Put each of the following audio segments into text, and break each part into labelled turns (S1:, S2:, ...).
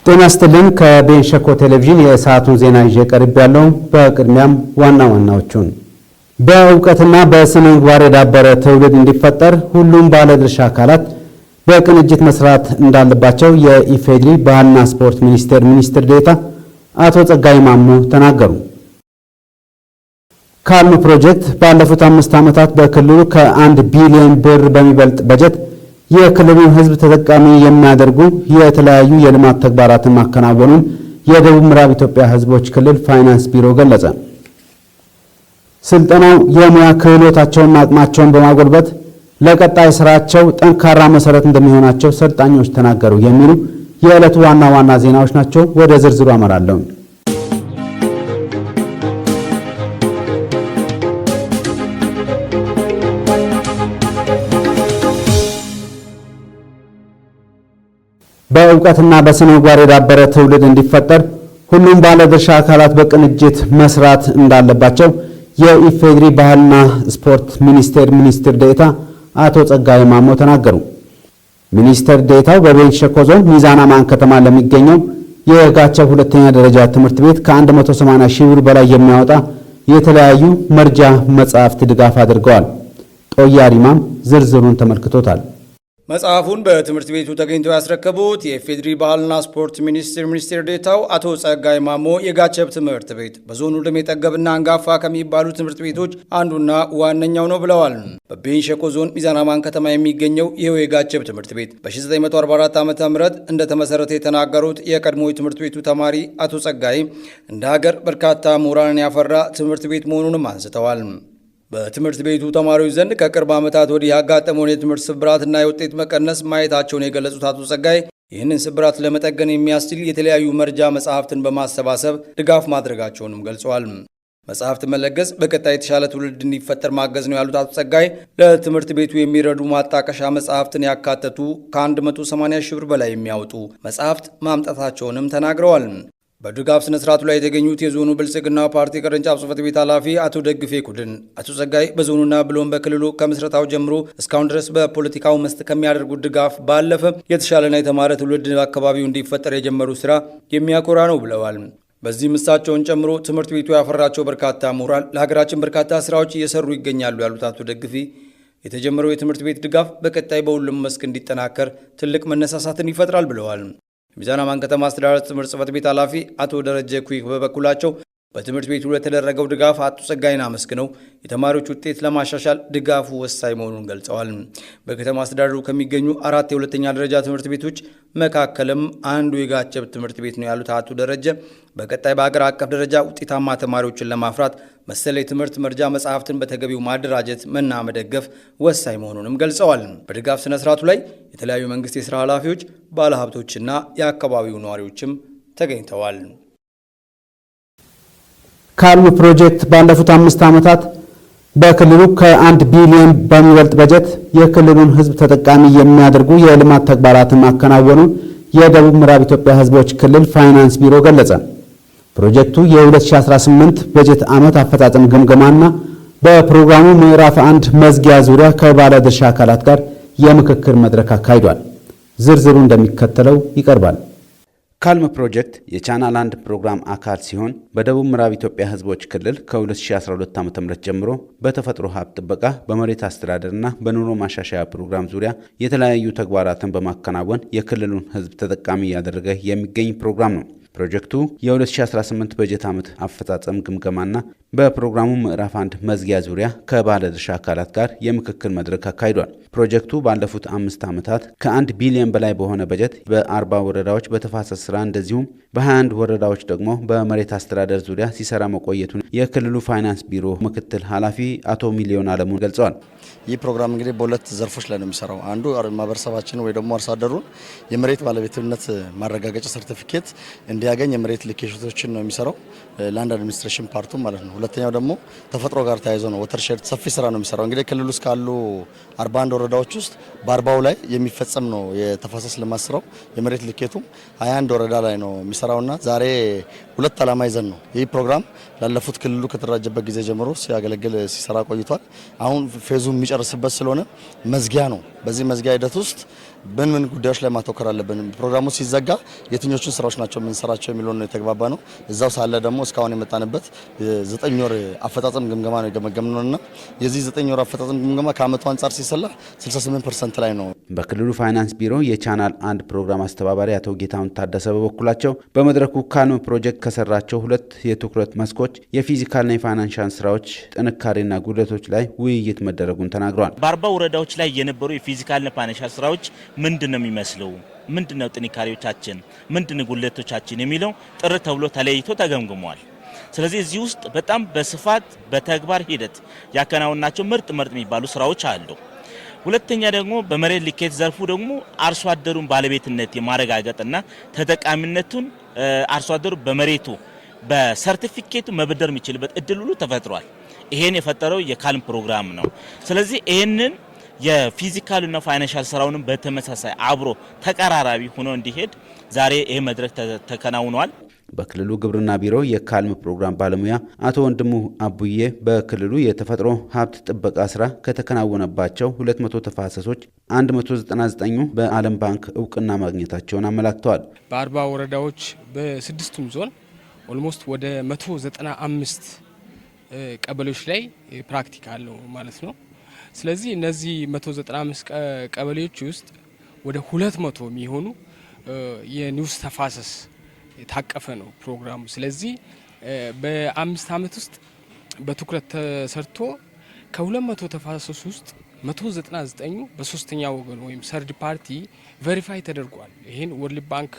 S1: ጤና ይስጥልን ከቤንሸኮ ቴሌቪዥን የሰዓቱን ዜና ይዤ ቀርብ ያለው በቅድሚያም ዋናዎቹን በእውቀትና በስነ ምግባር የዳበረ ትውልድ እንዲፈጠር ሁሉም ባለድርሻ አካላት በቅንጅት መስራት እንዳለባቸው የኢፌዴሪ ባህልና ስፖርት ሚኒስትር ዴኤታ አቶ ጸጋይ ማሞ ተናገሩ። ካልሙ ፕሮጀክት ባለፉት 5 ዓመታት በክልሉ ከ1 ቢሊዮን ብር በሚበልጥ በጀት የክልሉን ሕዝብ ተጠቃሚ የሚያደርጉ የተለያዩ የልማት ተግባራትን ማከናወኑን የደቡብ ምዕራብ ኢትዮጵያ ሕዝቦች ክልል ፋይናንስ ቢሮ ገለጸ። ስልጠናው የሙያ ክህሎታቸውንና አቅማቸውን በማጎልበት ለቀጣይ ስራቸው ጠንካራ መሰረት እንደሚሆናቸው ሰልጣኞች ተናገሩ። የሚሉ የዕለቱ ዋና ዜናዎች ናቸው። ወደ ዝርዝሩ አመራለሁ። በእውቀትና በስነ ምግባር የዳበረ ትውልድ እንዲፈጠር ሁሉም ባለድርሻ አካላት በቅንጅት መስራት እንዳለባቸው የኢፌዴሪ ባህልና ስፖርት ሚኒስትር ዴኤታ አቶ ጸጋይ ማሞ ተናገሩ። ሚኒስትር ዴኤታው በቤንች ሸኮ ዞን ሚዛን አማን ከተማ ለሚገኘው የጋቸብ ሁለተኛ ደረጃ ትምህርት ቤት ከ180 ሺህ ብር በላይ የሚያወጣ የተለያዩ መርጃ መጻሕፍት ድጋፍ አድርገዋል። ጦያሪማም ዝርዝሩን ተመልክቶታል።
S2: መጽሐፉን በትምህርት ቤቱ ተገኝተው ያስረከቡት የኢፌዴሪ ባህልና ስፖርት ሚኒስትር ዴኤታው አቶ ጸጋይ ማሞ የጋቸብ ትምህርት ቤት በዞኑ ዕድሜ ጠገብና አንጋፋ ከሚባሉ ትምህርት ቤቶች አንዱና ዋነኛው ነው ብለዋል። በቤንች ሸኮ ዞን ሚዛን አማን ከተማ የሚገኘው ይኸው የጋቸብ ትምህርት ቤት በ1944 ዓ.ም እንደተመሰረተ የተናገሩት የቀድሞ የትምህርት ቤቱ ተማሪ አቶ ጸጋይ እንደ ሀገር በርካታ ምሁራንን ያፈራ ትምህርት ቤት መሆኑንም አንስተዋል። በትምህርት ቤቱ ተማሪዎች ዘንድ ከቅርብ ዓመታት ወዲህ ያጋጠመውን የትምህርት ስብራትና የውጤት መቀነስ ማየታቸውን የገለጹት አቶ ጸጋይ ይህንን ስብራት ለመጠገን የሚያስችል የተለያዩ መርጃ መጽሐፍትን በማሰባሰብ ድጋፍ ማድረጋቸውንም ገልጸዋል። መጽሐፍት መለገስ በቀጣይ የተሻለ ትውልድ እንዲፈጠር ማገዝ ነው ያሉት አቶ ጸጋይ ለትምህርት ቤቱ የሚረዱ ማጣቀሻ መጽሐፍትን ያካተቱ ከ180 ሺህ ብር በላይ የሚያወጡ መጽሐፍት ማምጣታቸውንም ተናግረዋል። በድጋፍ ስነ ስርዓቱ ላይ የተገኙት የዞኑ ብልጽግና ፓርቲ ቅርንጫፍ ጽሕፈት ቤት ኃላፊ አቶ ደግፌ ኩድን አቶ ጸጋይ በዞኑና ብሎም በክልሉ ከምስረታው ጀምሮ እስካሁን ድረስ በፖለቲካው መስክ ከሚያደርጉት ድጋፍ ባለፈ የተሻለና የተማረ ትውልድ አካባቢው እንዲፈጠር የጀመሩ ስራ የሚያኮራ ነው ብለዋል። በዚህም እሳቸውን ጨምሮ ትምህርት ቤቱ ያፈራቸው በርካታ ምሁራን ለሀገራችን በርካታ ስራዎች እየሰሩ ይገኛሉ ያሉት አቶ ደግፌ የተጀመረው የትምህርት ቤት ድጋፍ በቀጣይ በሁሉም መስክ እንዲጠናከር ትልቅ መነሳሳትን ይፈጥራል ብለዋል። ሚዛን አማን ከተማ አስተዳደር ትምህርት ጽሕፈት ቤት ኃላፊ አቶ ደረጀ ኩይክ በበኩላቸው በትምህርት ቤቱ ለተደረገው ድጋፍ አቶ ጸጋይን አመስግነው የተማሪዎች ውጤት ለማሻሻል ድጋፉ ወሳኝ መሆኑን ገልጸዋል። በከተማ አስተዳደሩ ከሚገኙ 4 የሁለተኛ ደረጃ ትምህርት ቤቶች መካከልም አንዱ የጋቸብ ትምህርት ቤት ነው ያሉት አቶ ደረጀ በቀጣይ በአገር አቀፍ ደረጃ ውጤታማ ተማሪዎችን ለማፍራት መሰል የትምህርት መርጃ መጽሐፍትን በተገቢው ማደራጀት መና መደገፍ ወሳኝ መሆኑንም ገልጸዋል። በድጋፍ ስነ ስርዓቱ ላይ የተለያዩ መንግስት የሥራ ኃላፊዎች፣ ባለሀብቶችና የአካባቢው ነዋሪዎችም ተገኝተዋል። ካልሙ ፕሮጀክት ባለፉት 5 ዓመታት በክልሉ ከ1 ቢሊዮን በሚበልጥ በጀት የክልሉን ሕዝብ ተጠቃሚ የሚያደርጉ የልማት ተግባራትን ማከናወኑን የደቡብ ምዕራብ ኢትዮጵያ ሕዝቦች ክልል ፋይናንስ ቢሮ ገለጸ። ፕሮጀክቱ የ2018 በጀት ዓመት አፈጻጸም ግምገማና በፕሮግራሙ ምዕራፍ 1 መዝጊያ ዙሪያ ከባለድርሻ አካላት ጋር የምክክር መድረክ አካሂዷል። ዝርዝሩ እንደሚከተለው ይቀርባል። ካልም ፕሮጀክት የቻናል 1 ፕሮግራም አካል ሲሆን በደቡብ ምዕራብ ኢትዮጵያ ሕዝቦች ክልል ከ2012 ዓ.ም ጀምሮ በተፈጥሮ ሀብት ጥበቃ፣ በመሬት አስተዳደርና በኑሮ ማሻሻያ ፕሮግራም ዙሪያ የተለያዩ ተግባራትን በማከናወን የክልሉን ሕዝብ ተጠቃሚ እያደረገ የሚገኝ ፕሮግራም ነው። ፕሮጀክቱ የ2018 በጀት ዓመት አፈጻጸም ግምገማና በፕሮግራሙ ምዕራፍ 1 መዝጊያ ዙሪያ ከባለድርሻ አካላት ጋር የምክክር መድረክ አካሂዷል። ፕሮጀክቱ ባለፉት 5 ዓመታት ከ1 ቢሊዮን በላይ በሆነ በጀት በ40 ወረዳዎች በተፋሰስ ስራ እንደዚሁም በ21 ወረዳዎች ደግሞ በመሬት አስተዳደር ዙሪያ ሲሰራ መቆየቱን የክልሉ ፋይናንስ ቢሮ ምክትል ኃላፊ አቶ ሚሊዮን አለሙ ገልጸዋል።
S3: ይህ ፕሮግራም እንግዲህ በሁለት ዘርፎች ላይ ነው የሚሰራው። አንዱ ማህበረሰባችን ወይ ደግሞ አርሶ አደሩን የመሬት ባለቤትነት ማረጋገጫ ሰርቲፊኬት እንዲያገኝ የመሬት ልኬቶችን ነው የሚሰራው ላንድ አድሚኒስትሬሽን ፓርቱ ማለት ነው። ሁለተኛው ደግሞ ተፈጥሮ ጋር ተያይዞ ነው ወተርሼድ ሰፊ ስራ ነው የሚሰራው። እንግዲህ ክልል ውስጥ ካሉ 41 ወረዳዎች ውስጥ በ40ው ላይ የሚፈጸም ነው የተፋሰስ ልማት ስራው። የመሬት ልኬቱ 21 ወረዳ ላይ ነው የሚሰራውና ዛሬ ሁለት ዓላማ ይዘን ነው ይህ ፕሮግራም ላለፉት ክልሉ ከተደራጀበት ጊዜ ጀምሮ ሲያገለግል ሲሰራ ቆይቷል። አሁን ፌዙ የሚጨርስበት ስለሆነ መዝጊያ ነው። በዚህ መዝጊያ ሂደት ውስጥ ምን ጉዳዮች ላይ ማተኮር አለብን፣ ፕሮግራሙ ሲዘጋ የትኞቹን ስራዎች ናቸው የምንሰራቸው የሚለውን ነው የተግባባ ነው። እዛው ሳለ ደግሞ እስካሁን የመጣንበት 9 ወር አፈጻጸም ግምገማ ነው የገመገምነውና የዚህ 9 ወር አፈጻጸም ግምገማ ከአመቱ አንጻር ሲሰላ 68% ላይ ነው።
S1: በክልሉ ፋይናንስ ቢሮ የቻናል 1 ፕሮግራም አስተባባሪ አቶ ጌታሁን ታደሰ በበኩላቸው በመድረኩ ካልም ፕሮጀክት ከሰራቸው 2 የትኩረት መስኮች የፊዚካልና የፋይናንሻል ስራዎች ጥንካሬና ጉድለቶች ላይ ውይይት መደረጉን ተናግረዋል።
S4: በ40 ወረዳዎች ላይ የነበሩ የፊዚካልና ፋይናንሻል ስራዎች ምንድነው የሚመስለው፣ ምንድነው ጥንካሬዎቻችን፣ ምንድነው ጉድለቶቻችን የሚለው ጥር ተብሎ ተለይቶ ተገምግሟል። ስለዚህ እዚህ ውስጥ በጣም በስፋት በተግባር ሂደት ያከናወናቸው ምርጥ የሚባሉ ስራዎች አሉ። ሁለተኛ ደግሞ በመሬት ልኬት ዘርፉ ደግሞ አርሶ አደሩን ባለቤትነት የማረጋገጥና ተጠቃሚነቱን አርሶ አደሩ በመሬቱ በሰርቲፊኬቱ መበደር የሚችልበት እድል ሁሉ ተፈጥሯል። ይሄን የፈጠረው የካልም ፕሮግራም ነው። ስለዚህ ይሄንን የፊዚካልና ፋይናንሻል ስራውን በተመሳሳይ አብሮ ተቀራራቢ ሆኖ እንዲሄድ ዛሬ ይሄ መድረክ ተከናውኗል።
S1: በክልሉ ግብርና ቢሮ የካልም ፕሮግራም ባለሙያ አቶ ወንድሙ አቡዬ በክልሉ የተፈጥሮ ሀብት ጥበቃ ስራ ከተከናወነባቸው 200 ተፋሰሶች 199ኙ በዓለም ባንክ እውቅና ማግኘታቸውን አመላክተዋል።
S5: በ40 ወረዳዎች በ6ቱም ዞን ኦልሞስት ወደ 195 ቀበሌዎች ላይ ፕራክቲካል ነው ማለት ነው። ስለዚህ እነዚህ 195 ቀበሌዎች ውስጥ ወደ 200 የሚሆኑ የኒውስ ተፋሰስ የታቀፈ ነው ፕሮግራሙ። ስለዚህ በ5 ዓመት ውስጥ በትኩረት ተሰርቶ ከ200 ተፋሰስ ውስጥ 199ኙ በሶስተኛ ወገን ወይም ሰርድ ፓርቲ ቬሪፋይ ተደርጓል። ይሄን ወርልድ ባንክ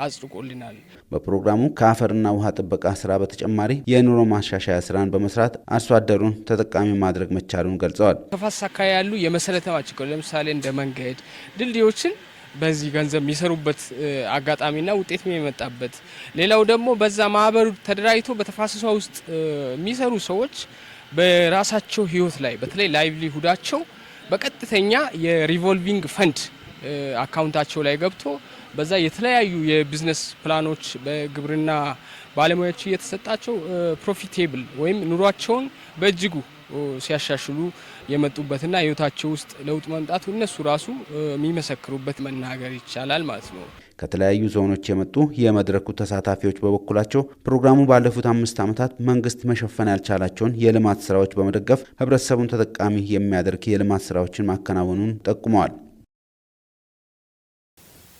S5: አጽድቆልናል።
S1: በፕሮግራሙ ከአፈርና ውሃ ጥበቃ ስራ በተጨማሪ የኑሮ ማሻሻያ ስራን በመስራት አርሶ አደሩን ተጠቃሚ ማድረግ መቻሉን ገልጸዋል።
S5: ተፋሰስ አካባቢ ያሉ የመሰረተ ልማት ችግሮች ለምሳሌ እንደ መንገድ፣ ድልድዮችን በዚህ ገንዘብ የሚሰሩበት አጋጣሚና ውጤት የሚመጣበት፣ ሌላው ደግሞ በዛ ማህበሩ ተደራጅቶ በተፋሰሷ ውስጥ የሚሰሩ ሰዎች በራሳቸው ህይወት ላይ በተለይ ላይቭሊሁዳቸው በቀጥተኛ የሪቮልቪንግ ፈንድ አካውንታቸው ላይ ገብቶ በዛ የተለያዩ የቢዝነስ ፕላኖች በግብርና ባለሙያዎች እየተሰጣቸው ፕሮፊቴብል ወይም ኑሯቸውን በእጅጉ ሲያሻሽሉ የመጡበትና ህይወታቸው ውስጥ ለውጥ መምጣቱ እነሱ ራሱ የሚመሰክሩበት መናገር ይቻላል ማለት ነው።
S1: ከተለያዩ ዞኖች የመጡ የመድረኩ ተሳታፊዎች በበኩላቸው ፕሮግራሙ ባለፉት 5 ዓመታት መንግስት መሸፈን ያልቻላቸውን የልማት ስራዎች በመደገፍ ህብረተሰቡን ተጠቃሚ የሚያደርግ የልማት ስራዎችን ማከናወኑን ጠቁመዋል።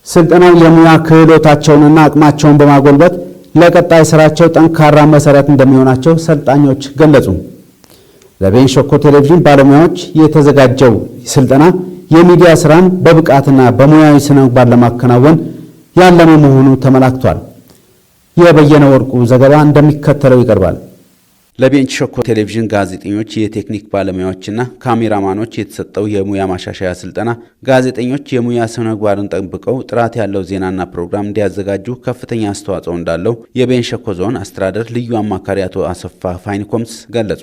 S1: ስልጠናው የሙያ ክህሎታቸውንና አቅማቸውን በማጎልበት ለቀጣይ ስራቸው ጠንካራ መሰረት እንደሚሆናቸው ሰልጣኞች ገለጹ። ለቤን ሸኮ ቴሌቪዥን ባለሙያዎች የተዘጋጀው ስልጠና የሚዲያ ስራን በብቃትና በሙያዊ ስነ ምግባር ለማከናወን ያለመ መሆኑ ተመላክቷል። የበየነ ወርቁ ዘገባ እንደሚከተለው ይቀርባል። ለቤንች ሸኮ ቴሌቪዥን ጋዜጠኞች፣ የቴክኒክ ባለሙያዎችና ካሜራማኖች የተሰጠው የሙያ ማሻሻያ ስልጠና ጋዜጠኞች የሙያ ስነ ምግባርን ጠብቀው ጥራት ያለው ዜናና ፕሮግራም እንዲያዘጋጁ ከፍተኛ አስተዋጽኦ እንዳለው የቤንች ሸኮ ዞን አስተዳደር ልዩ አማካሪ አቶ አሰፋ ፋይኒኮምስ ገለጹ።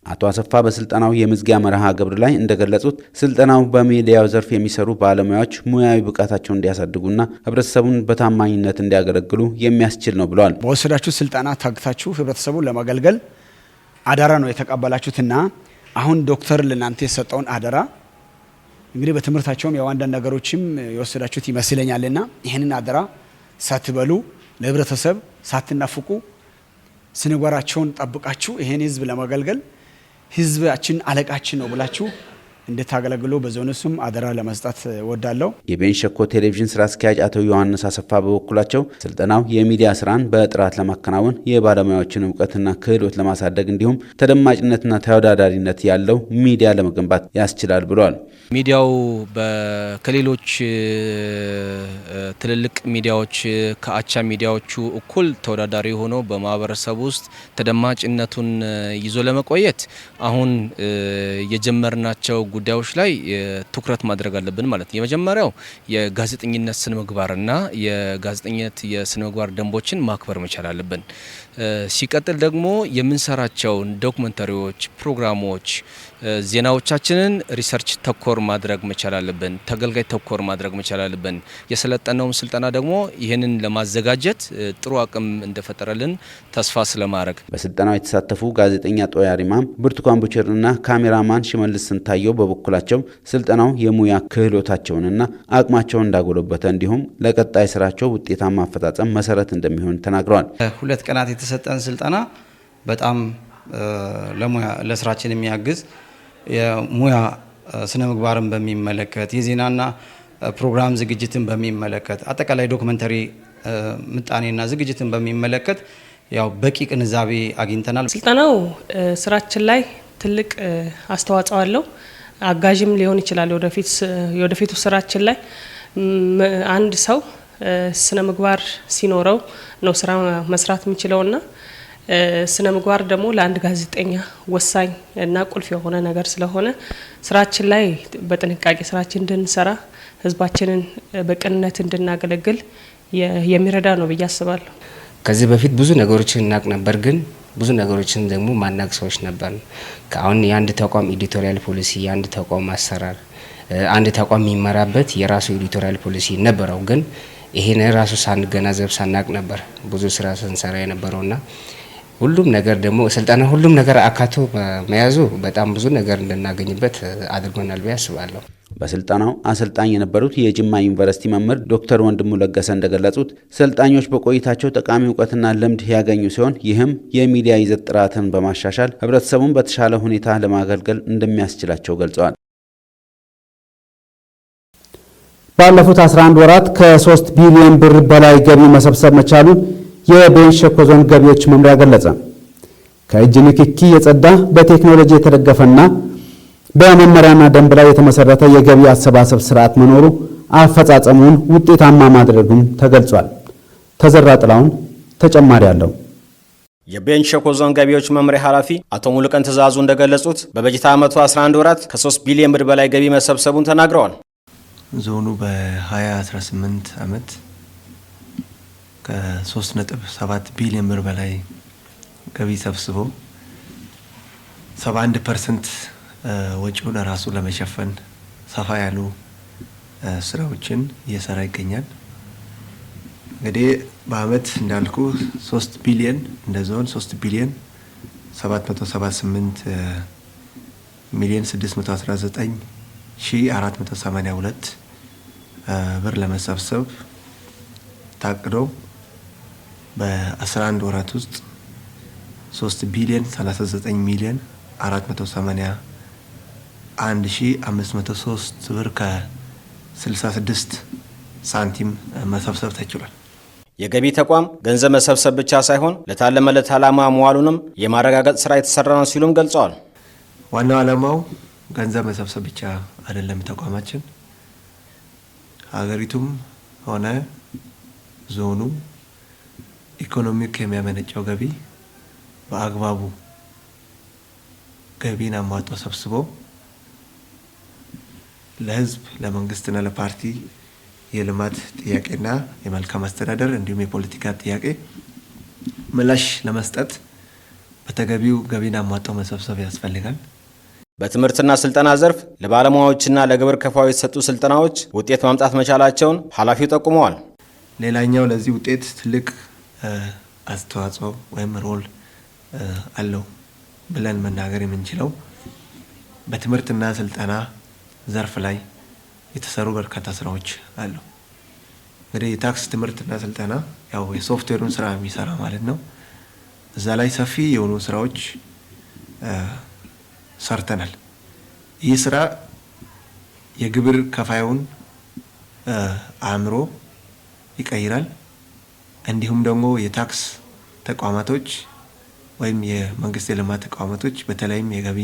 S1: አቶ አሰፋ በስልጠናው የምዝጊያ መርሃ ግብር ላይ እንደገለጹት ስልጠናው በሚዲያው ዘርፍ የሚሰሩ ባለሙያዎች ሙያዊ ብቃታቸውን እንዲያሳድጉና ህብረተሰቡን በታማኝነት እንዲያገለግሉ የሚያስችል ነው ብለዋል።
S6: በወሰዳችሁ ስልጠና ታግታችሁ ህብረተሰቡን ለማገልገል አደራ ነው የተቀበላችሁትና አሁን ዶክተር ለናንተ የሰጠውን አደራ እንግዲህ በትምህርታቸውም ያው አንዳንድ ነገሮችም የወሰዳችሁት ይመስለኛልና ይሄንን አደራ ሳትበሉ ለህብረተሰብ ሳትናፍቁ ስነ ምግባራቸውን ጠብቃችሁ ይሄን ህዝብ ለማገልገል ህዝባችን አለቃችን ነው ብላችሁ እንድታገለግሉ በዞኑ ስም አደራ ለመስጠት ወዳለው።
S1: የቤንች ሸኮ ቴሌቪዥን ስራ አስኪያጅ አቶ ዮሐንስ አሰፋ በበኩላቸው ስልጠናው የሚዲያ ስራን በጥራት ለማከናወን የባለሙያዎችን እውቀትና ክህሎት ለማሳደግ እንዲሁም ተደማጭነትና ተወዳዳሪነት ያለው ሚዲያ ለመገንባት ያስችላል ብለዋል።
S7: ሚዲያው ከሌሎች ትልልቅ ሚዲያዎች ከአቻ ሚዲያዎቹ እኩል ተወዳዳሪ ሆኖ በማህበረሰብ ውስጥ ተደማጭነቱን ይዞ ለመቆየት አሁን የጀመርናቸው ጉዳዮች ላይ ትኩረት ማድረግ አለብን ማለት ነው። የመጀመሪያው የጋዜጠኝነት ስነ ምግባርና የጋዜጠኝነት የስነ ምግባር ደንቦችን ማክበር መቻል አለብን። ሲቀጥል ደግሞ የምንሰራቸውን ዶክመንተሪዎች፣ ፕሮግራሞች፣ ዜናዎቻችንን ሪሰርች ተኮር ማድረግ መቻል አለብን። ተገልጋይ ተኮር ማድረግ መቻል አለብን። የሰለጠነውም ስልጠና ደግሞ ይህንን ለማዘጋጀት ጥሩ አቅም እንደፈጠረልን ተስፋ ስለማድረግ
S1: በስልጠናው የተሳተፉ ጋዜጠኛ ጦያ ሪማም፣ ብርቱካን ቡችርና ካሜራማን ሽመልስ ስንታየው በበኩላቸው ስልጠናው የሙያ ክህሎታቸውንና አቅማቸውን እንዳጎለበተ እንዲሁም ለቀጣይ ስራቸው ውጤታማ አፈጻጸም መሰረት እንደሚሆን ተናግረዋል።
S8: 2 ቀናት የተሰጠን ስልጠና በጣም ለስራችን የሚያግዝ የሙያ ስነ ምግባርን በሚመለከት የዜናና ፕሮግራም ዝግጅትን በሚመለከት አጠቃላይ ዶክመንተሪ ምጣኔና ዝግጅትን በሚመለከት ያው በቂ ግንዛቤ አግኝተናል።
S9: ስልጠናው ስራችን ላይ ትልቅ አስተዋጽኦ አለው። አጋዥም ሊሆን ይችላል። ወደፊቱ ስራችን ላይ አንድ ሰው ስነ ምግባር ሲኖረው ነው ስራ መስራት የሚችለውና ስነ ምግባር ደግሞ ለአንድ ጋዜጠኛ ወሳኝ እና ቁልፍ የሆነ ነገር ስለሆነ ስራችን ላይ በጥንቃቄ ስራችን እንድንሰራ ህዝባችንን በቅንነት እንድናገለግል የሚረዳ ነው ብዬ አስባለሁ።
S10: ከዚህ በፊት ብዙ ነገሮችን እናቅ ነበር፣ ግን ብዙ ነገሮችን ደግሞ ማናቅ ሰዎች ነበር። አሁን የአንድ ተቋም ኤዲቶሪያል ፖሊሲ፣ የአንድ ተቋም አሰራር፣ አንድ ተቋም የሚመራበት የራሱ ኤዲቶሪያል ፖሊሲ ነበረው። ግን ይሄን ራሱ ሳንገናዘብ ሳናቅ ነበር ብዙ ስራ ስንሰራ የነበረውና ሁሉም ነገር ደግሞ ስልጠና ሁሉም ነገር አካቶ መያዙ በጣም ብዙ ነገር እንድናገኝበት አድርጎናል ብዬ አስባለሁ።
S1: በስልጠናው አሰልጣኝ የነበሩት የጅማ ዩኒቨርሲቲ መምህር ዶክተር ወንድሙ ለገሰ እንደገለጹት ሰልጣኞች በቆይታቸው ጠቃሚ እውቀትና ልምድ ያገኙ ሲሆን ይህም የሚዲያ ይዘት ጥራትን በማሻሻል ህብረተሰቡን በተሻለ ሁኔታ ለማገልገል እንደሚያስችላቸው ገልጸዋል። ባለፉት 11 ወራት ከ3 ቢሊዮን ብር በላይ ገቢ መሰብሰብ መቻሉን የቤንች ሸኮ ዞን ገቢዎች መምሪያ ገለጸ። ከእጅ ንክኪ የጸዳ በቴክኖሎጂ የተደገፈና በመመሪያና ደንብ ላይ የተመሰረተ የገቢ አሰባሰብ ስርዓት መኖሩ አፈጻጸሙን ውጤታማ ማድረጉም ተገልጿል። ተዘራ ጥላውን ተጨማሪ አለው።
S2: የቤንች ሸኮ ዞን ገቢዎች መምሪያ ኃላፊ አቶ ሙሉቀን ትእዛዙ እንደገለጹት በበጀት ዓመቱ 11 ወራት ከ3 ቢሊዮን ብር በላይ ገቢ መሰብሰቡን ተናግረዋል።
S11: ዞኑ በ2018 ዓመት ከ3.7 ቢሊዮን ብር በላይ ገቢ ሰብስቦ 71% ወጪውን ራሱ ለመሸፈን ሰፋ ያሉ ስራዎችን እየሰራ ይገኛል። እንግዲህ በአመት እንዳልኩ 3 ቢሊዮን እንደ ዞን 3 ቢሊዮን 778 ሚሊዮን 619 ሺህ 482 ብር ለመሰብሰብ ታቅዶ በ11 ወራት ውስጥ 3 ቢሊዮን 39 ሚሊዮን 481 ሺህ 503 ብር ከ66 ሳንቲም መሰብሰብ ተችሏል።
S2: የገቢ ተቋም ገንዘብ መሰብሰብ ብቻ ሳይሆን ለታለመለት ዓላማ መዋሉንም የማረጋገጥ ስራ የተሰራ ነው ሲሉም ገልጸዋል።
S11: ዋናው ዓላማው ገንዘብ መሰብሰብ ብቻ አይደለም። ተቋማችን ሀገሪቱም ሆነ ዞኑ ኢኮኖሚክ የሚያመነጨው ገቢ በአግባቡ ገቢን አሟጦ ሰብስቦ ለህዝብ ለመንግስትና ለፓርቲ የልማት ጥያቄና የመልካም አስተዳደር እንዲሁም የፖለቲካ ጥያቄ ምላሽ ለመስጠት በተገቢው ገቢን አሟጦ መሰብሰብ ያስፈልጋል።
S2: በትምህርትና ስልጠና ዘርፍ ለባለሙያዎችና ለግብር ከፋዮች የተሰጡ ስልጠናዎች ውጤት ማምጣት መቻላቸውን ኃላፊው ጠቁመዋል።
S11: ሌላኛው ለዚህ ውጤት ትልቅ አስተዋጽኦ ወይም ሮል አለው ብለን መናገር የምንችለው በትምህርትና ስልጠና ዘርፍ ላይ የተሰሩ በርካታ ስራዎች አሉ። እንግዲህ የታክስ ትምህርትና ስልጠና ያው የሶፍትዌሩን ስራ የሚሰራ ማለት ነው። እዛ ላይ ሰፊ የሆኑ ስራዎች ሰርተናል። ይህ ስራ የግብር ከፋዩን አእምሮ ይቀይራል። እንዲሁም ደግሞ የታክስ ተቋማቶች ወይም የመንግስት የልማት ተቋማቶች በተለይም የገቢ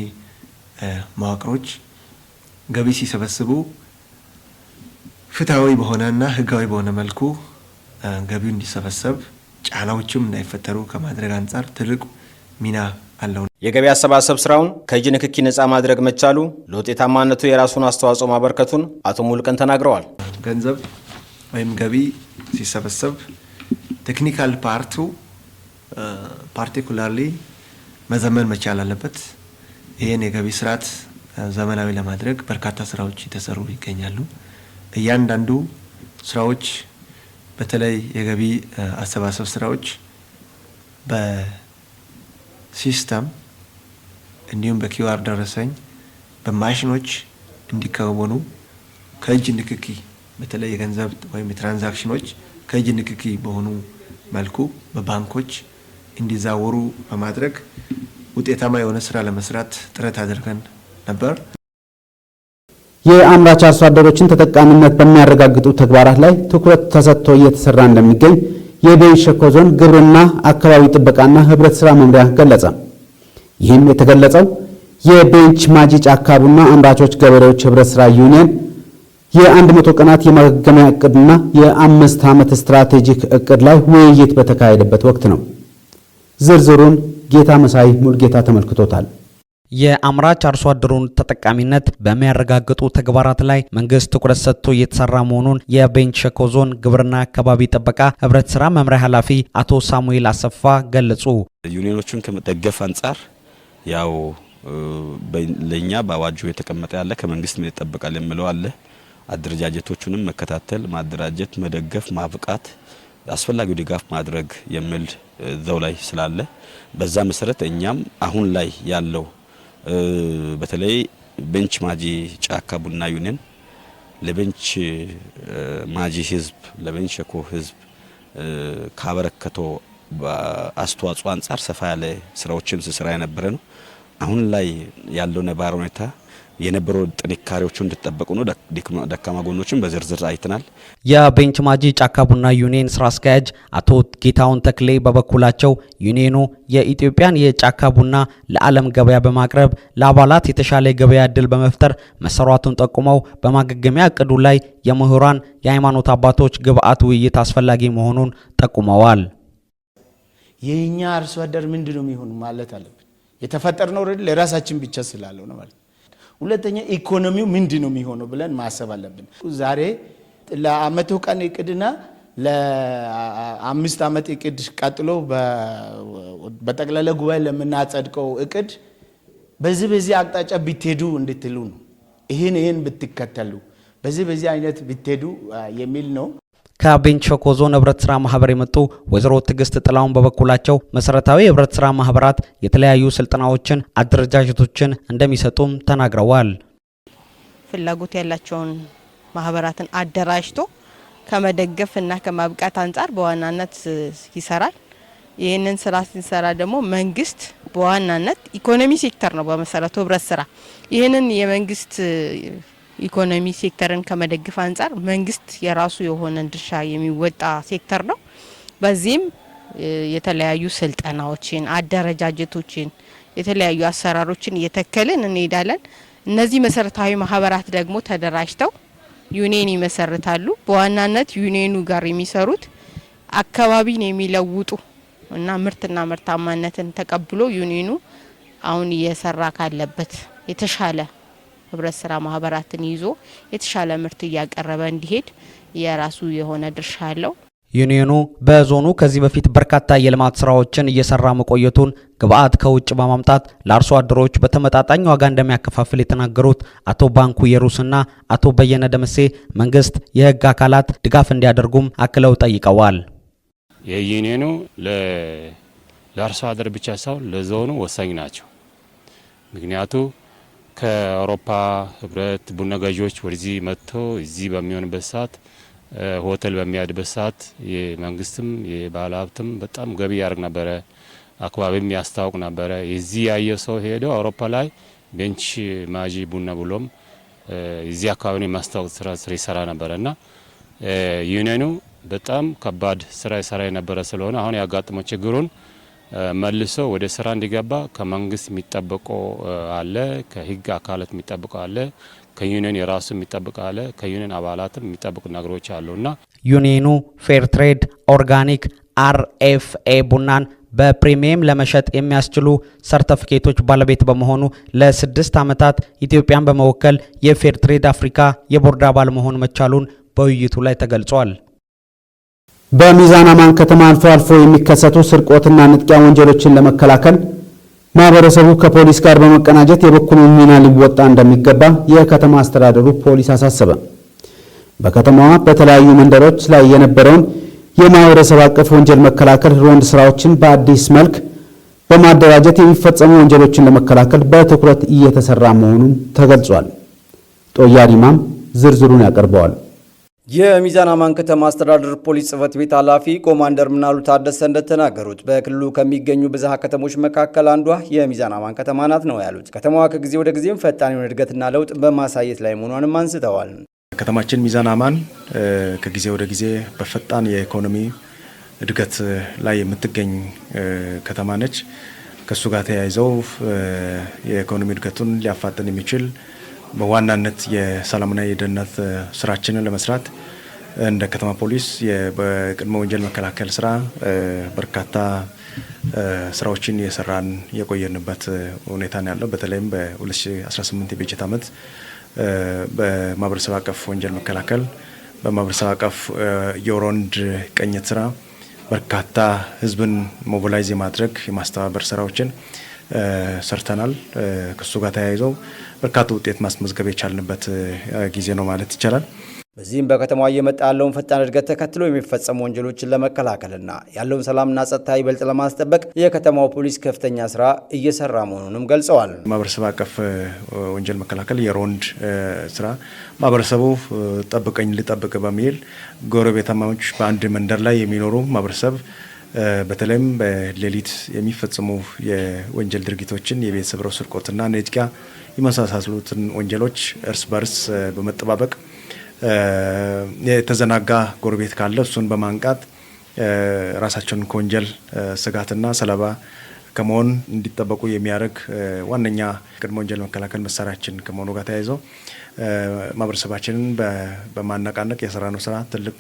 S11: መዋቅሮች ገቢ ሲሰበስቡ ፍትሃዊ በሆነና ህጋዊ በሆነ መልኩ ገቢው እንዲሰበሰብ ጫናዎችም እንዳይፈጠሩ ከማድረግ አንጻር ትልቅ ሚና አለው።
S2: የገቢ አሰባሰብ ስራውን ከእጅ ንክኪ ነፃ ማድረግ መቻሉ ለውጤታማነቱ የራሱን አስተዋጽኦ ማበርከቱን አቶ ሙሉቀን ተናግረዋል።
S11: ገንዘብ ወይም ገቢ ሲሰበሰብ ቴክኒካል ፓርቱ ፓርቲኩላርሊ መዘመን መቻል አለበት። ይህን የገቢ ስርዓት ዘመናዊ ለማድረግ በርካታ ስራዎች የተሰሩ ይገኛሉ። እያንዳንዱ ስራዎች በተለይ የገቢ አሰባሰብ ስራዎች በሲስተም እንዲሁም በኪውአር ደረሰኝ በማሽኖች እንዲከወኑ ከእጅ ንክኪ በተለይ የገንዘብ ወይም የትራንዛክሽኖች ከእጅ ንክኪ በሆኑ መልኩ በባንኮች እንዲዛወሩ በማድረግ ውጤታማ የሆነ ስራ ለመስራት ጥረት አድርገን ነበር።
S1: የአምራች አርሶ አደሮችን ተጠቃሚነት በሚያረጋግጡ ተግባራት ላይ ትኩረት ተሰጥቶ እየተሰራ እንደሚገኝ የቤንች ሸኮ ዞን ግብርና አካባቢ ጥበቃና ህብረት ስራ መምሪያ ገለጸ። ይህም የተገለጸው የቤንች ማጂ ጫካ ቡና አምራቾች ገበሬዎች ህብረት ስራ ዩኒየን የ100 ቀናት የማገገሚያ እቅድና የ5 ዓመት ስትራቴጂክ እቅድ ላይ ውይይት በተካሄደበት ወቅት ነው። ዝርዝሩን ጌታ መሳይ ሙልጌታ ተመልክቶታል።
S12: የአምራች አርሶ አደሩን ተጠቃሚነት በሚያረጋግጡ ተግባራት ላይ መንግስት ትኩረት ሰጥቶ እየተሰራ መሆኑን የቤንች ሸኮ ዞን ግብርና አካባቢ ጥበቃ ህብረት ስራ መምሪያ ኃላፊ አቶ ሳሙኤል አሰፋ ገለጹ።
S13: ዩኒዮኖቹን ከመደገፍ አንጻር ያው ለኛ በአዋጁ የተቀመጠ ያለ ከመንግስት ምን ይጠበቃል የሚለው አለ። አደረጃጀቶቹንም መከታተል፣ ማደራጀት፣ መደገፍ፣ ማብቃት፣ አስፈላጊው ድጋፍ ማድረግ የሚል ዘው ላይ ስላለ በዛ መሰረት እኛም አሁን ላይ ያለው በተለይ ቤንች ማጂ ጫካ ቡና ዩኒየን ለቤንች ማጂ ህዝብ ለቤንች ሸኮ ህዝብ ካበረከተው አስተዋጽኦ አንጻር ሰፋ ያለ ስራዎችን ሲሰራ የነበረ ነው። አሁን ላይ ያለው ነባር ሁኔታ የነበረው ጥንካሬዎቹ እንድትጠበቁ ነው። ደካማ ጎኖችን በዝርዝር አይተናል።
S12: የቤንች ማጂ ጫካ ቡና ዩኒየን ስራ አስኪያጅ አቶ ጌታውን ተክሌ በበኩላቸው ዩኒየኑ የኢትዮጵያን የጫካ ቡና ለዓለም ገበያ በማቅረብ ለአባላት የተሻለ ገበያ እድል በመፍጠር መሰራቱን ጠቁመው በማገገሚያ እቅዱ ላይ የምሁራን የሃይማኖት አባቶች ግብአት ውይይት አስፈላጊ መሆኑን ጠቁመዋል።
S14: የኛ አርሶ አደር ምንድነው የሚሆን ማለት አለብን። የተፈጠርነው ለራሳችን ብቻ ስላለው ነው ማለት። ሁለተኛ ኢኮኖሚው ምንድነው የሚሆነው ብለን ማሰብ አለብን። ዛሬ ለ100 ቀን እቅድና ለ5 ዓመት እቅድ ቀጥሎ በጠቅላላ ጉባኤ ለምናጸድቀው እቅድ በዚህ አቅጣጫ ብትሄዱ እንድትሉ ነው። ይሄን ብትከተሉ በዚህ አይነት ብትሄዱ የሚል ነው።
S12: ከቤንች ሸኮ ዞን ህብረት ስራ ማህበር የመጡ ወይዘሮ ትግስት ጥላውን በበኩላቸው መሰረታዊ ህብረት ስራ ማህበራት የተለያዩ ስልጠናዎችን፣ አደረጃጀቶችን እንደሚሰጡም ተናግረዋል።
S15: ፍላጎት ያላቸውን ማህበራትን አደራጅቶ ከመደገፍ እና ከማብቃት አንጻር በዋናነት ይሰራል። ይህንን ስራ ሲሰራ ደግሞ መንግስት በዋናነት ኢኮኖሚ ሴክተር ነው በመሰረቱ ህብረት ስራ ይህንን የመንግስት ኢኮኖሚ ሴክተርን ከመደገፍ አንጻር መንግስት የራሱ የሆነ ድርሻ የሚወጣ ሴክተር ነው። በዚህም የተለያዩ ስልጠናዎችን፣ አደረጃጀቶችን፣ የተለያዩ አሰራሮችን እየተከልን እንሄዳለን። እነዚህ መሰረታዊ ማህበራት ደግሞ ተደራጅተው ዩኒየን ይመሰርታሉ። በዋናነት ዩኒየኑ ጋር የሚሰሩት አካባቢን የሚለውጡ እና ምርትና ምርታማነትን ተቀብሎ ዩኒየኑ አሁን እየሰራ ካለበት የተሻለ ህብረት ስራ ማህበራትን ይዞ የተሻለ ምርት እያቀረበ እንዲሄድ የራሱ የሆነ ድርሻ አለው።
S12: ዩኒየኑ በዞኑ ከዚህ በፊት በርካታ የልማት ስራዎችን እየሰራ መቆየቱን ግብአት ከውጭ በማምጣት ለአርሶ አደሮች በተመጣጣኝ ዋጋ እንደሚያከፋፍል የተናገሩት አቶ ባንኩ የሩስና አቶ በየነ ደመሴ መንግስት የህግ አካላት ድጋፍ እንዲያደርጉም አክለው ጠይቀዋል።
S16: የዩኒየኑ ለአርሶ አደር ብቻ ሳይሆን ለዞኑ ወሳኝ ናቸው። ምክንያቱ ከአውሮፓ ህብረት ቡና ገዢዎች ወደዚህ መጥቶ እዚህ በሚሆንበት ሰዓት ሆቴል በሚያድበት ሰዓት የመንግስትም የባለ ሀብትም በጣም ገቢ ያደርግ ነበረ። አካባቢም ያስታውቅ ነበረ። የዚህ ያየ ሰው ሄደው አውሮፓ ላይ ቤንች ማጂ ቡና ብሎም እዚህ አካባቢ የማስታወቅ ስራ ይሰራ ነበረና ዩኒየኑ በጣም ከባድ ስራ ይሰራ የነበረ ስለሆነ አሁን ያጋጠመው ችግሩን መልሶ ወደ ስራ እንዲገባ ከመንግስት የሚጠበቀው አለ፣ ከህግ አካላት የሚጠበቀው አለ፣ ከዩኒየን የራሱ የሚጠበቀው አለ፣ ከዩኒየን አባላትም የሚጠበቁ ነገሮች አሉና
S12: ዩኒየኑ ፌር ትሬድ ኦርጋኒክ RFA ቡናን በፕሪሚየም ለመሸጥ የሚያስችሉ ሰርቲፊኬቶች ባለቤት በመሆኑ ለ6 ዓመታት ኢትዮጵያን በመወከል የፌር ትሬድ አፍሪካ የቦርድ አባል መሆን መቻሉን በውይይቱ ላይ ተገልጿል።
S1: በሚዛን አማን ከተማ አልፎ አልፎ የሚከሰቱ ስርቆትና ንጥቂያ ወንጀሎችን ለመከላከል ማህበረሰቡ ከፖሊስ ጋር በመቀናጀት የበኩሉን ሚና ሊወጣ እንደሚገባ የከተማ አስተዳደሩ ፖሊስ አሳሰበ። በከተማዋ በተለያዩ መንደሮች ላይ የነበረውን የማህበረሰብ አቀፍ ወንጀል መከላከል ሮንድ ስራዎችን በአዲስ መልክ በማደራጀት የሚፈጸሙ ወንጀሎችን ለመከላከል በትኩረት እየተሰራ መሆኑን ተገልጿል። ጦያዲማም ዝርዝሩን ያቀርበዋል።
S2: የሚዛን አማን ከተማ አስተዳደር ፖሊስ ጽሕፈት ቤት ኃላፊ ኮማንደር ምናሉ ታደሰ እንደተናገሩት በክልሉ ከሚገኙ ብዝሃ ከተሞች መካከል አንዷ የሚዛን አማን ከተማ ናት ነው ያሉት። ከተማዋ ከጊዜ ወደ ጊዜም ፈጣን የሆነ እድገትና ለውጥ በማሳየት ላይ መሆኗንም አንስተዋል።
S17: ከተማችን ሚዛን አማን ከጊዜ ወደ ጊዜ በፈጣን የኢኮኖሚ እድገት ላይ የምትገኝ ከተማ ነች። ከሱ ጋር ተያይዘው የኢኮኖሚ እድገቱን ሊያፋጥን የሚችል በዋናነት የሰላምና የደህንነት ስራችንን ለመስራት እንደ ከተማ ፖሊስ በቅድመ ወንጀል መከላከል ስራ በርካታ ስራዎችን የሰራን የቆየንበት ሁኔታ ነው ያለው። በተለይም በ2018 የበጀት ዓመት በማህበረሰብ አቀፍ ወንጀል መከላከል በማህበረሰብ አቀፍ የሮንድ ቅኝት ስራ በርካታ ህዝብን ሞቢላይዝ የማድረግ የማስተባበር ስራዎችን ሰርተናል። ከሱ ጋር ተያይዘው በርካታ ውጤት ማስመዝገብ የቻልንበት ጊዜ ነው ማለት ይቻላል።
S2: በዚህም በከተማዋ እየመጣ ያለውን ፈጣን እድገት ተከትሎ የሚፈጸሙ ወንጀሎችን ለመከላከልና ያለውን ሰላምና ጸጥታ ይበልጥ ለማስጠበቅ የከተማው ፖሊስ ከፍተኛ ስራ እየሰራ መሆኑንም ገልጸዋል።
S17: ማህበረሰብ አቀፍ ወንጀል መከላከል የሮንድ ስራ ማህበረሰቡ ጠብቀኝ ልጠብቅ በሚል ጎረቤታማዎች በአንድ መንደር ላይ የሚኖሩ ማህበረሰብ በተለይም በሌሊት የሚፈጸሙ የወንጀል ድርጊቶችን የቤት ሰብረው ስርቆትና ንጥቂያ የመሳሰሉትን ወንጀሎች እርስ በርስ በመጠባበቅ የተዘናጋ ጎረቤት ካለ እሱን በማንቃት ራሳቸውን ከወንጀል ስጋትና ሰለባ ከመሆን እንዲጠበቁ የሚያደርግ ዋነኛ ቅድመ ወንጀል መከላከል መሳሪያችን ከመሆኑ ጋር ተያይዘው ማህበረሰባችንን በማነቃነቅ የሰራነው ስራ ትልቅ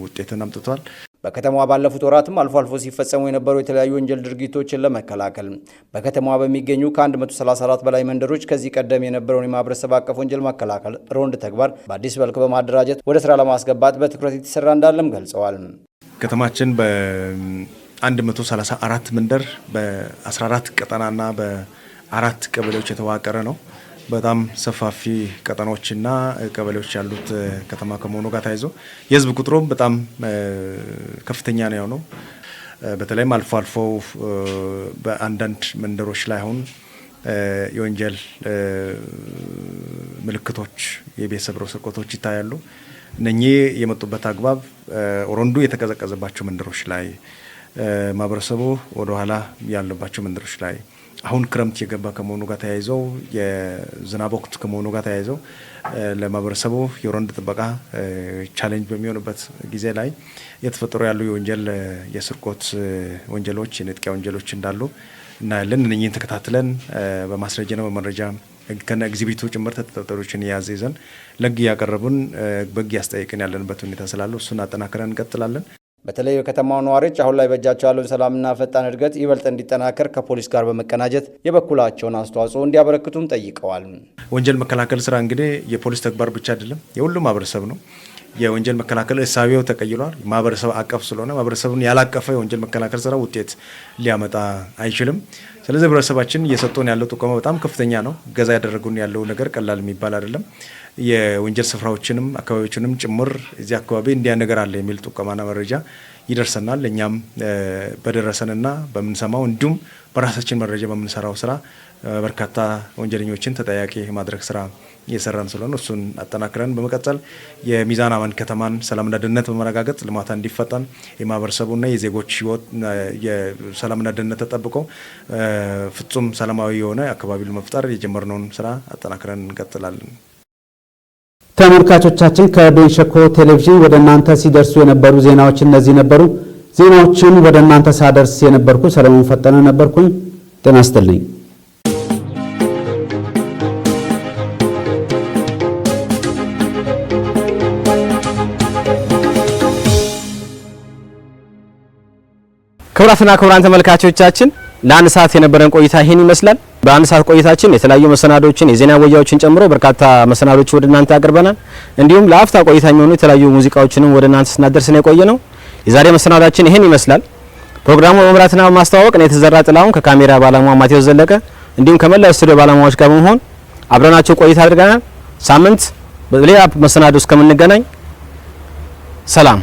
S17: ውጤትን አምጥቷል።
S2: በከተማዋ ባለፉት ወራትም አልፎ አልፎ ሲፈጸሙ የነበሩ የተለያዩ ወንጀል ድርጊቶችን ለመከላከል በከተማዋ በሚገኙ ከ134 በላይ መንደሮች ከዚህ ቀደም የነበረውን የማህበረሰብ አቀፍ ወንጀል መከላከል ሮንድ ተግባር በአዲስ መልክ በማደራጀት ወደ ስራ ለማስገባት በትኩረት የተሰራ እንዳለም ገልጸዋል።
S17: ከተማችን በ134 መንደር በ14 ቀጠናና በ4 ቀበሌዎች የተዋቀረ ነው። በጣም ሰፋፊ ቀጠናዎችና ቀበሌዎች ያሉት ከተማ ከመሆኑ ጋር ተያይዞ የህዝብ ቁጥሩም በጣም ከፍተኛ ነው የሆነው። በተለይም አልፎ አልፎ በአንዳንድ መንደሮች ላይ አሁን የወንጀል ምልክቶች የቤት ሰብረው ስርቆቶች ይታያሉ። እነኚህ የመጡበት አግባብ ሮንዱ የተቀዘቀዘባቸው መንደሮች ላይ ማህበረሰቡ ወደኋላ ያለባቸው መንደሮች ላይ አሁን ክረምት የገባ ከመሆኑ ጋር ተያይዘው የዝናብ ወቅት ከመሆኑ ጋር ተያይዘው ለማህበረሰቡ የሮንድ ጥበቃ ቻሌንጅ በሚሆንበት ጊዜ ላይ የተፈጠሩ ያሉ የወንጀል የስርቆት ወንጀሎች የንጥቂያ ወንጀሎች እንዳሉ እናያለን። እነኚህን ተከታትለን በማስረጃና በመረጃ ከነ ኤግዚቢቱ ጭምር ተጠርጣሪዎችን የያዘ ይዘን ለህግ ያቀረቡን በህግ ያስጠይቅን ያለንበት ሁኔታ ስላለው እሱን አጠናክረን እንቀጥላለን።
S2: በተለይ የከተማው ነዋሪዎች አሁን ላይ በእጃቸው ያለውን ሰላምና ፈጣን እድገት ይበልጥ እንዲጠናከር ከፖሊስ ጋር በመቀናጀት የበኩላቸውን አስተዋጽኦ እንዲያበረክቱም ጠይቀዋል።
S17: ወንጀል መከላከል ስራ እንግዲህ የፖሊስ ተግባር ብቻ አይደለም፣ የሁሉም ማህበረሰብ ነው። የወንጀል መከላከል እሳቤው ተቀይሯል። ማህበረሰብ አቀፍ ስለሆነ ማህበረሰቡን ያላቀፈ የወንጀል መከላከል ስራ ውጤት ሊያመጣ አይችልም። ስለዚህ ህብረተሰባችን እየሰጡን ያለው ጥቆማ በጣም ከፍተኛ ነው። ገዛ ያደረጉን ያለው ነገር ቀላል የሚባል አይደለም። የወንጀል ስፍራዎችንም አካባቢዎችንም ጭምር እዚህ አካባቢ እንዲያ ነገር አለ የሚል ጥቆማና መረጃ ይደርሰናል። እኛም በደረሰንና በምንሰማው እንዲሁም በራሳችን መረጃ በምንሰራው ስራ በርካታ ወንጀለኞችን ተጠያቂ ማድረግ ስራ እየሰራን ስለሆነ እሱን አጠናክረን በመቀጠል የሚዛን አማን ከተማን ሰላምና ደህንነት በመረጋገጥ ልማታ እንዲፈጠን የማህበረሰቡና የዜጎች ህይወት የሰላምና ደህንነት ተጠብቆ ፍጹም ሰላማዊ የሆነ አካባቢ ለመፍጠር የጀመርነውን ስራ አጠናክረን እንቀጥላለን።
S1: ተመልካቾቻችን ከቤንሸኮ ቴሌቪዥን ወደ እናንተ ሲደርሱ የነበሩ ዜናዎች እነዚህ ነበሩ። ዜናዎችን ወደ እናንተ ሳደርስ የነበርኩ ሰለሞን ፈጠነ ነበርኩኝ። ጤና ይስጥልኝ።
S18: ክቡራትና ክቡራን ተመልካቾቻችን ለአንድ ሰዓት የነበረን ቆይታ ይሄን ይመስላል። በአንድ ሰዓት ቆይታችን የተለያዩ መሰናዶችን የዜና ወጃዎችን ጨምሮ በርካታ መሰናዶች ወደ እናንተ አቅርበናል። እንዲሁም ለአፍታ ቆይታ የሚሆኑ የተለያዩ ሙዚቃዎችንም ወደ እናንተ ስናደርስ ነው የቆየ ነው። የዛሬ መሰናዳችን ይሄን ይመስላል። ፕሮግራሙን በመምራትና በማስተዋወቅ ነው የተዘራ ጥላሁን ከካሜራ ባለሙያ ማቴዎስ ዘለቀ እንዲሁም ከመላው ስቱዲዮ ባለሙያዎች ጋር በመሆን አብረናችሁ ቆይታ አድርገናል። ሳምንት በሌላ መሰናዶ እስከምንገናኝ ሰላም።